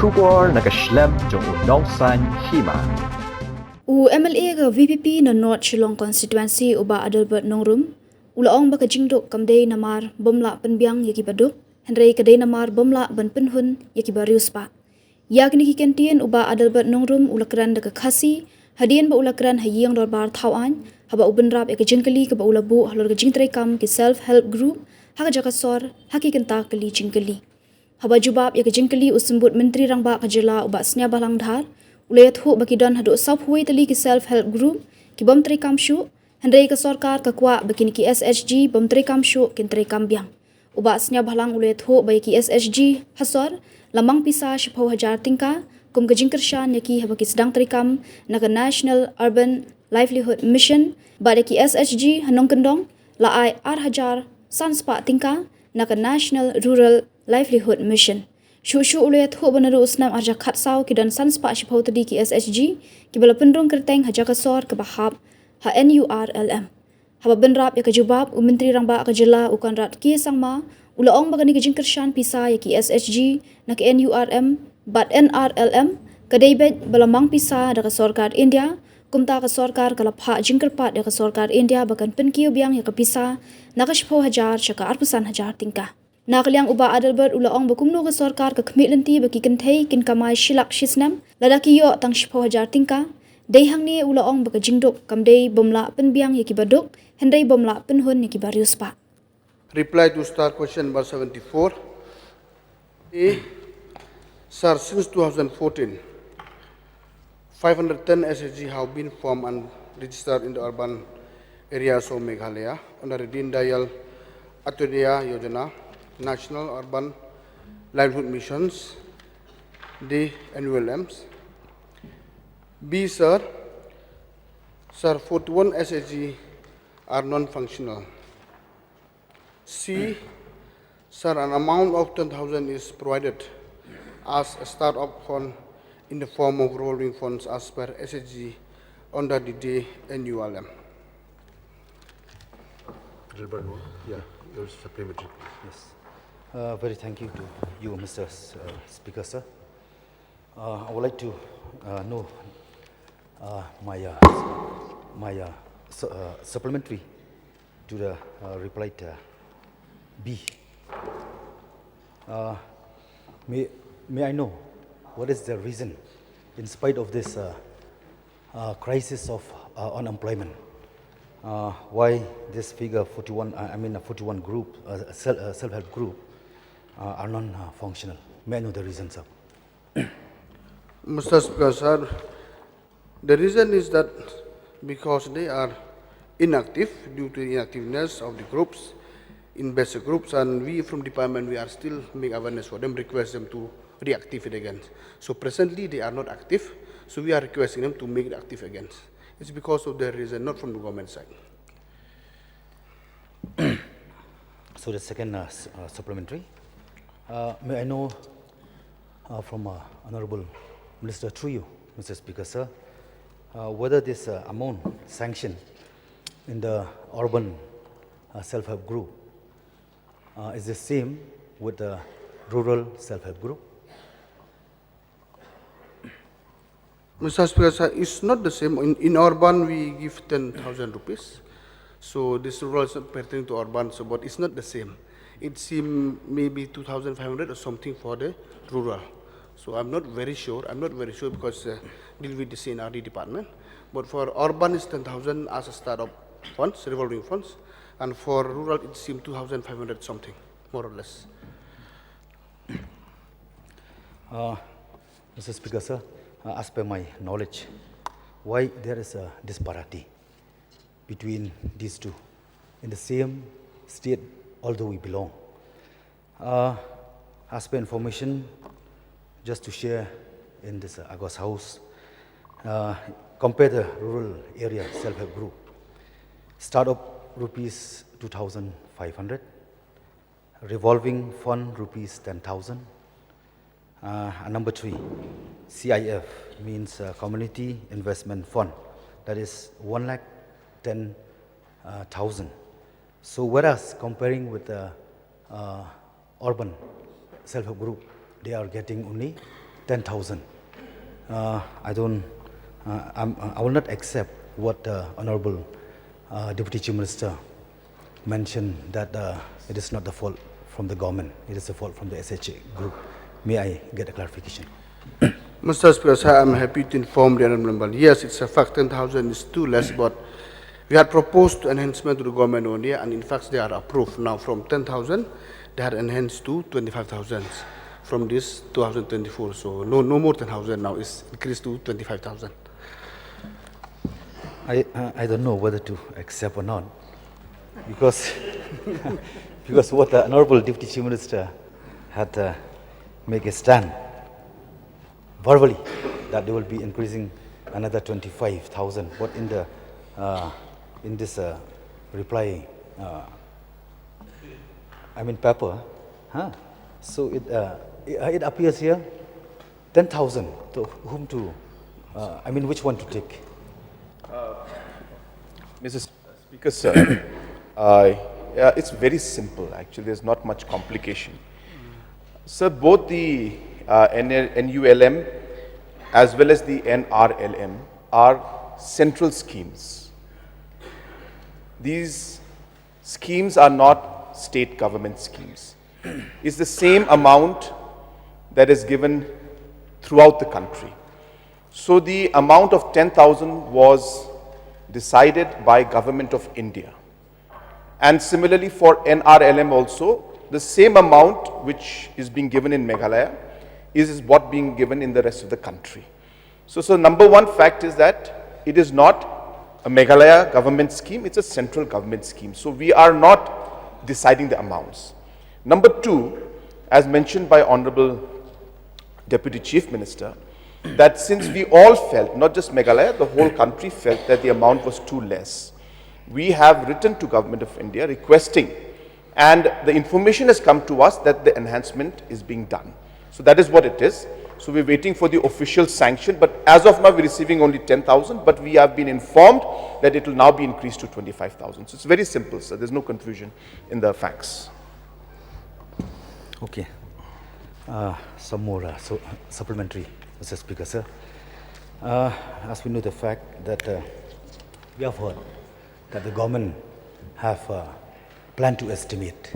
Shubor nakaslem jong unongsan Hima. MLA ga VPP na North Shillong constituency uba Adelbert nongrum ulaong baka Jingduk kamday namar bomla Pynbiang yaki baduk henrei kaday namar bomla ban Pynhun yaki ba Riewspah yagni ki kentien uba Adelbert nongrum ulakran daga khasi hadian ba ulakran hayang dorbar thawan haba ubenrap eka jingkali ka ba ulabu halor ga jingtrai kam ki self help group haga jaka sor haki kenta kali jingkali haba jubab eka jingkali usumbut menteri rangba kajela uba snya balang dhar ulayat hu baki don hadu sap huai tali ki self help group ki bom tri kam shu handai ka sarkar ka kwa baki ki SHG bom tri kam shu kin tri kam biang uba snya balang ulayat hu baki ki SHG hasor lamang pisa 10,000 tingka kum ka jingkershan yaki haba ki sedang tri kam naga national urban livelihood mission bada ki SHG hanong kendong la ai 8,000 sanspa tingka naga national rural livelihood mission Shushu ulayat hu banaru usnam arja khatsau ki dan sanspa shipau tadi ki SHG ki bala pendrong kerteng haja ka sor ke bahab ha NURLM haba benrap ya ka jubab menteri rangba ka jela ukan rat ki sangma ulaong bagani ka jingkershan pisa ya ki SHG na ki NURM but NRLM kadaibet balamang pisa da ka sarkar India kumta ka sarkar kala pha jingkerpat ya ka sarkar India bakan Pynbiang ya ka pisa na ka 10,000 chaka 8,000 tingka Nakaliang uba Adelbert ulaong bakumno ka sarkar ka kmilanti baki kentay kin kamay shilak shisnam ladaki yo tang 10,000 tingka dayhang ni ulaong baka Jingduk kamday bomla Pynbiang yaki baduk henday bomla Pynhun yaki ba Riewspah. Reply to star question number 74. A. Sir, since 2014, 510 SHG have been formed and registered in the urban areas of Meghalaya under the Deen Dayal Antyodaya Yojana, National Urban Livelihood Missions, the NULMs. B, sir, 41 SHG are non-functional. C, sir, an amount of 10,000 is provided as a start-up fund in the form of revolving funds as per SHG under the day NULM. Adelbert, yeah, your supplementary. Yes. Very thank you to you, Mr. Speaker, sir. I would like to know my supplementary to the reply to B. May I know what is the reason, in spite of this crisis of unemployment, why this figure 41, a 41 group, self-help group, are non-functional? May I know the reason, sir? Mr. Speaker, sir, the reason is that because they are inactive due to the inactiveness of the groups, in basic groups, and we from department, we are still making awareness for them, request them to reactivate again. So presently they are not active, so we are requesting them to make it active again. It's because of their reason, not from the government side. So the second supplementary, may I know from Honorable Minister through you, Mr. Speaker, sir, whether this amount sanctioned in the urban self-help group is the same with the rural self-help group? Mr. Speaker, sir, it's not the same. In urban, we give 10,000 rupees. So this rural is pertaining to urban, so but it's not the same. It seems maybe 2,500 or something for the rural. So I'm not very sure. Because deal with the CNRD department. But for urban, it's 10,000 as a startup funds, revolving funds, and for rural, it seems 2,500 something, more or less. Mr. Speaker, sir, as per my knowledge, why there is a disparity between these two in the same state, although we belong? As per information, just to share in this Agos house, compare the rural area self-help group. Startup rupees 2,500, revolving fund rupees 10,000. Number 3, CIF means Community Investment Fund, that is 1,10,000. So whereas comparing with the urban self-help group, they are getting only 10,000. I don't, I will not accept what Honorable Deputy Chief Minister mentioned, that it is not the fault from the government, it is the fault from the SHG group. May I get a clarification? Mr. Speaker, sir, I'm happy to inform the honourable member. Yes, it's a fact 10,000 is too less, but we had proposed enhancement to the government only, and in fact they are approved now. From 10,000, they had enhanced to 25,000 from this 2024. So no more 10,000 now. It's increased to 25,000. I don't know whether to accept or not, because because what the Honorable Deputy Chief Minister had make a stand verbally that they will be increasing another 25,000. But in this reply, paper, so it appears here 10,000. To whom to? Which one to take? Mr. Speaker, sir, it's very simple, actually. There's not much complication. Sir, both the NULM as well as the NRLM are central schemes. These schemes are not state government schemes. It's the same amount that is given throughout the country. So the amount of 10,000 was decided by Government of India. And similarly for NRLM also, the same amount which is being given in Meghalaya is what being given in the rest of the country. So number one fact is that it is not a Meghalaya government scheme, it's a central government scheme. So we are not deciding the amounts. Number two, as mentioned by Honorable Deputy Chief Minister, that since we all felt, not just Meghalaya, the whole country felt that the amount was too less, we have written to Government of India requesting, and the information has come to us that the enhancement is being done. So that is what it is. So we're waiting for the official sanction, but as of now we're receiving only 10,000, but we have been informed that it will now be increased to 25,000. So it's very simple, sir. There's no confusion in the facts. Okay. Some more supplementary, Mr. Speaker, sir. As we know the fact that we have heard that the government have planned to estimate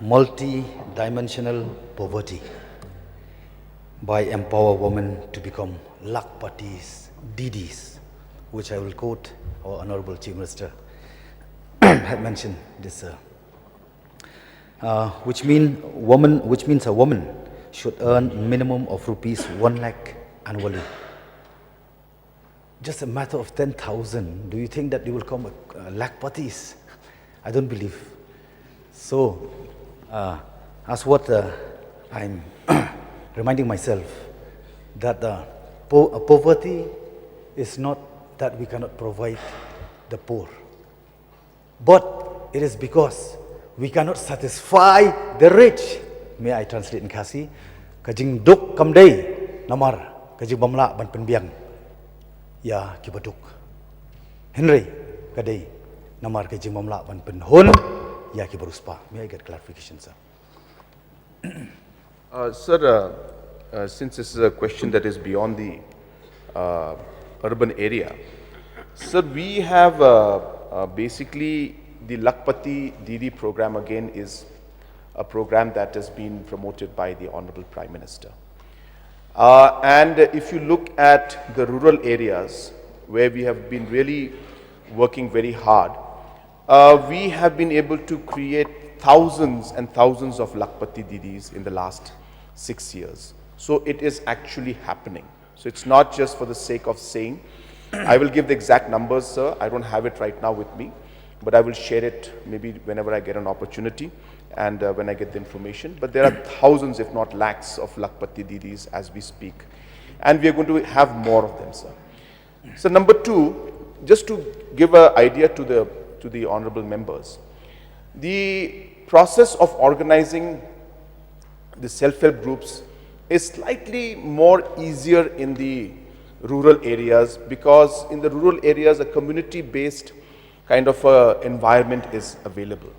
multi-dimensional poverty by empower women to become lakpatis, didis, which I will quote our Honorable Chief Minister had mentioned this, which means a woman should earn minimum of rupees 1 lakh annually. Just a matter of 10,000. Do you think that they will come lakpatis? I don't believe. So, as what I'm reminding myself, that poverty is not that we cannot provide the poor, but it is because we cannot satisfy the rich. May I translate in Khasi? Jingduk kamdei namar kajing bamla ban Pynbiang ya Kiba duk. Henry kadei namar kajing bamla ban Pynhun ya Riewspah. May I get clarification, sir? Sir, since this is a question that is beyond the urban area, sir, we have basically the Lakpati Didi program again is a program that has been promoted by the Honorable Prime Minister. And if you look at the rural areas where we have been really working very hard, we have been able to create thousands and thousands of Lakpati Didis in the last 6 years. So it is actually happening. So it's not just for the sake of saying. I will give the exact numbers, sir. I don't have it right now with me, but I will share it maybe whenever I get an opportunity and when I get the information. But there are thousands, if not lakhs, of Lakpati Didis as we speak. And we are going to have more of them, sir. So number two, just to give an idea to the honorable members, the process of organizing the self-help groups is slightly more easier in the rural areas, because in the rural areas a community-based kind of environment is available.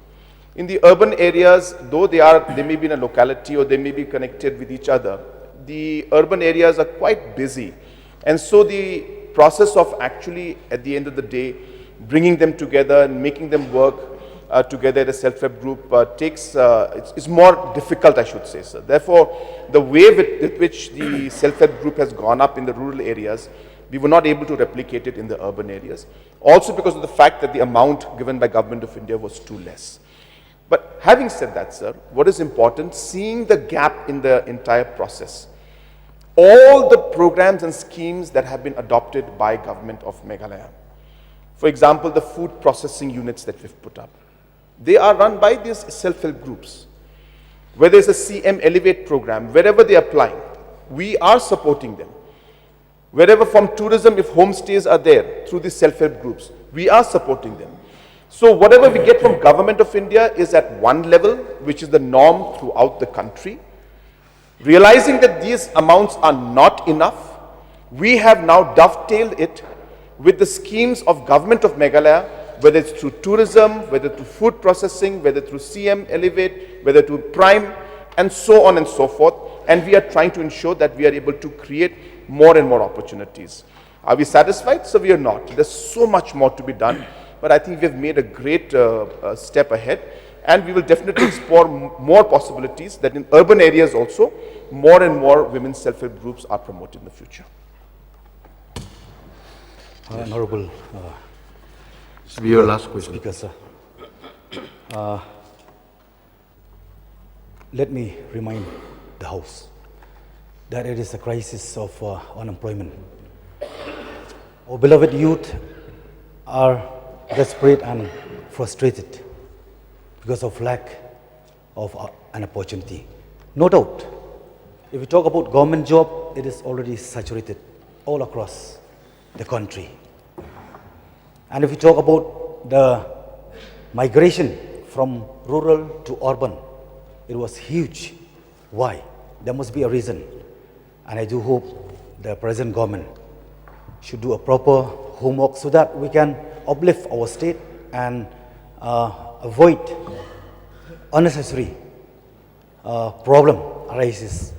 In the urban areas, though they may be in a locality or they may be connected with each other, the urban areas are quite busy. And so the process of actually, at the end of the day, bringing them together and making them work together at a self-help group it's more difficult, I should say, sir. Therefore, the way with which the self-help group has gone up in the rural areas, we were not able to replicate it in the urban areas. Also because of the fact that the amount given by Government of India was too less. But having said that, sir, what is important, seeing the gap in the entire process, all the programs and schemes that have been adopted by Government of Meghalaya, for example, the food processing units that we've put up, they are run by these self-help groups. Whether it's a CM Elevate program, wherever they are applying, we are supporting them. Wherever from tourism, if homestays are there through these self-help groups, we are supporting them. So whatever we get from Government of India is at one level, which is the norm throughout the country. Realizing that these amounts are not enough, we have now dovetailed it with the schemes of Government of Meghalaya, whether it's through tourism, whether through food processing, whether through CM Elevate, whether through Prime, and so on and so forth. And we are trying to ensure that we are able to create more and more opportunities. Are we satisfied? So we are not. There's so much more to be done, but I think we've made a great step ahead, and we will definitely explore more possibilities that in urban areas also, more and more women's self-help groups are promoted in the future. Honorable This will be your last question. Speaker, sir. Let me remind the House that it is a crisis of unemployment. Our beloved youth are desperate and frustrated because of lack of an opportunity. No doubt, if we talk about government job, it is already saturated all across the country. And if we talk about the migration from rural to urban, it was huge. Why? There must be a reason. And I do hope the present government should do a proper homework so that we can uplift our state and avoid unnecessary problem arises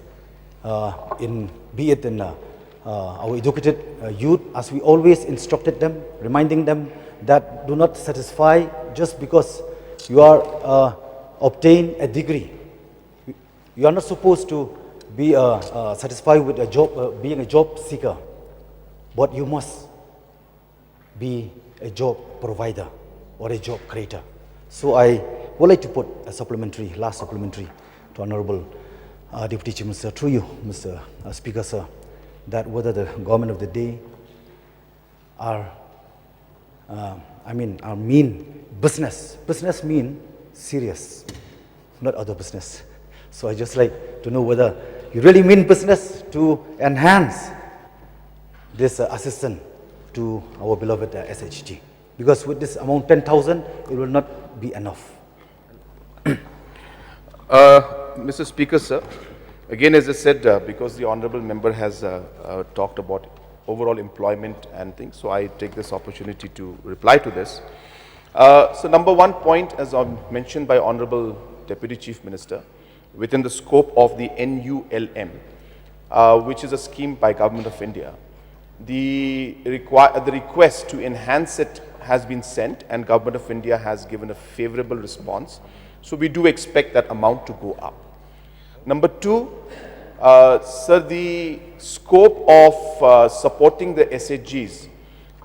be it in our educated youth, as we always instructed them, reminding them that do not satisfy just because you are obtain a degree. You are not supposed to be satisfied with a job, being a job seeker, but you must be a job provider or a job creator. So I would like to put a supplementary, last supplementary to Honorable Deputy Chief Minister, through you, Mr. Speaker, sir, that whether the government of the day are mean business. Business mean serious, not other business. So I just like to know whether you really mean business to enhance this assistance to our beloved SHG. Because with this amount, 10,000, it will not be enough. Mr. Speaker, sir, again, as I said, because the honorable member has talked about overall employment and things, so I take this opportunity to reply to this. So number one point, as mentioned by Honorable Deputy Chief Minister, within the scope of the NULM, which is a scheme by Government of India, the request to enhance it has been sent, and Government of India has given a favorable response. So we do expect that amount to go up. Number two, sir, the scope of supporting the SHGs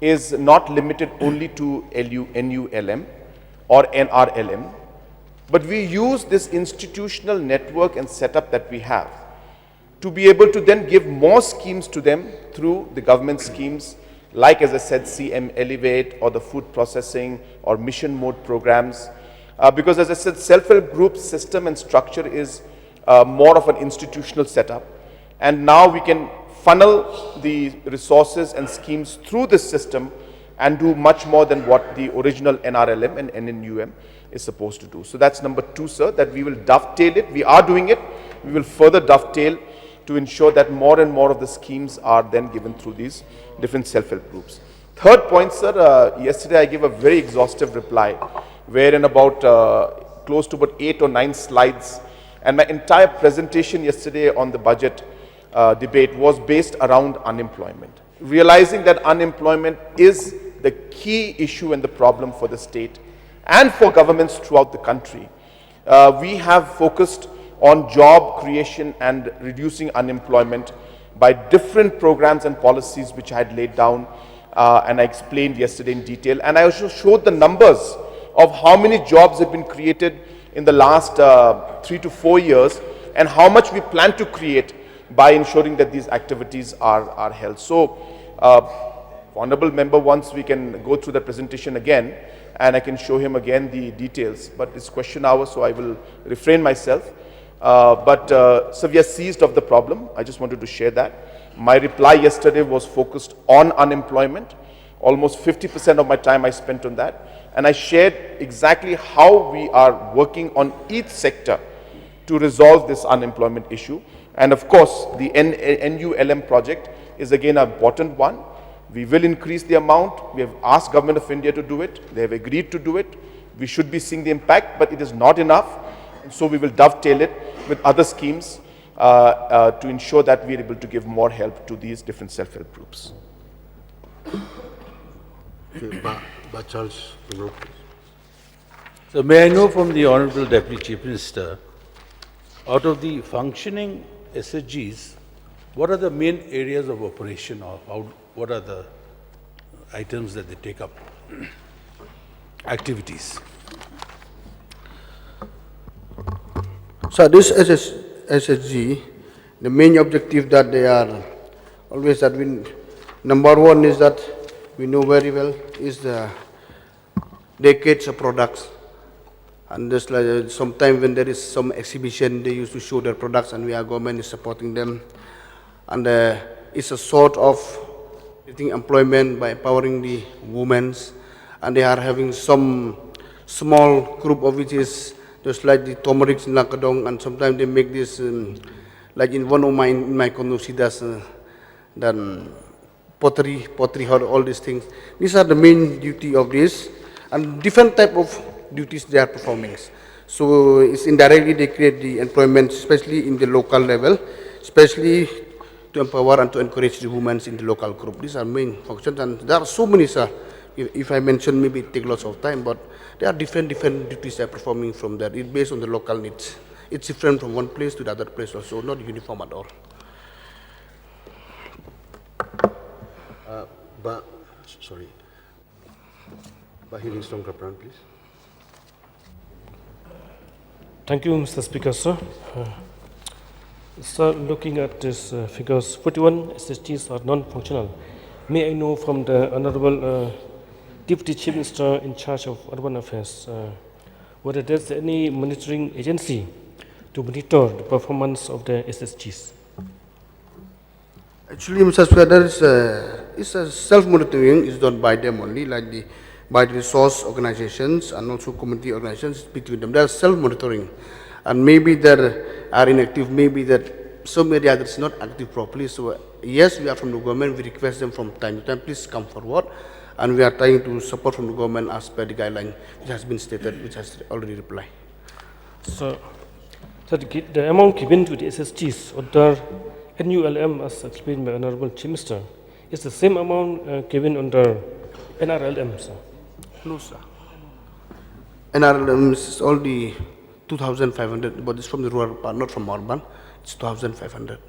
is not limited only to NULM or NRLM, but we use this institutional network and setup that we have to be able to then give more schemes to them through the government schemes, like, as I said, CM Elevate or the food processing or mission mode programs. Because, as I said, self-help group system and structure is more of an institutional setup. And now we can funnel the resources and schemes through this system and do much more than what the original NRLM and NNUM is supposed to do. So that's number two, sir, that we will dovetail it. We are doing it. We will further dovetail to ensure that more and more of the schemes are then given through these different self-help groups. Third point, sir, yesterday I gave a very exhaustive reply, wherein about close to about 8 or 9 slides, and my entire presentation yesterday on the budget debate was based around unemployment. Realizing that unemployment is the key issue and the problem for the state and for governments throughout the country, we have focused on job creation and reducing unemployment by different programs and policies which I had laid down and I explained yesterday in detail. And I also showed the numbers of how many jobs have been created in the last 3 to 4 years and how much we plan to create by ensuring that these activities are held. So, Honorable Member, once we can go through the presentation again and I can show him again the details, but it's question hour, so I will refrain myself. So we are seized of the problem. I just wanted to share that. My reply yesterday was focused on unemployment. Almost 50% of my time I spent on that. And I shared exactly how we are working on each sector to resolve this unemployment issue. And of course, the NULM project is again an important one. We will increase the amount. We have asked Government of India to do it. They have agreed to do it. We should be seeing the impact, but it is not enough. And so we will dovetail it with other schemes to ensure that we are able to give more help to these different self-help groups. Okay, Charles, please. So may I know from the Honorable Deputy Chief Minister, out of the functioning SHGs, what are the main areas of operation or what are the items that they take up? Activities. So this SHG, the main objective that they are always that number one is that we know very well is the decades of products. And just like sometime when there is some exhibition, they used to show their products and government is supporting them. And it's a sort of employment by empowering the women. And they are having some small group of which is just like the turmeric in Lakadong, and sometimes they make this, like in one of my condosi, that's pottery, all these things. These are the main duty of this, and different type of duties they are performing. So it's indirectly they create the employment, especially in the local level, especially to empower and to encourage the women in the local group. These are main functions, and there are so many, sir. If I mention, maybe it take lots of time, but there are different duties they are performing from there. It's based on the local needs. It's different from one place to the other place also, not uniform at all. Sorry. Hearing from Kapran, please. Thank you, Mr. Speaker, sir. Sir, looking at this figures, 41 SHGs are non-functional. May I know from the Honorable Deputy Chief Minister in charge of urban affairs whether there's any monitoring agency to monitor the performance of the SHGs? Actually, Mr. Speaker, it's a self-monitoring. It's done by them only, like by the resource organizations and also community organizations between them. They are self-monitoring, and maybe they are inactive. Maybe that some area that's not active properly. So yes, we are from the government. We request them from time to time, please come forward, and we are trying to support from the government as per the guideline which has been stated, which has already replied. So the amount given to the SHGs under NULM, as explained by Honorable Chief Minister, is the same amount given under NRLM, sir? No, sir. NRLM is all the 2,500, but it's from the rural part, not from urban. It's 2,500.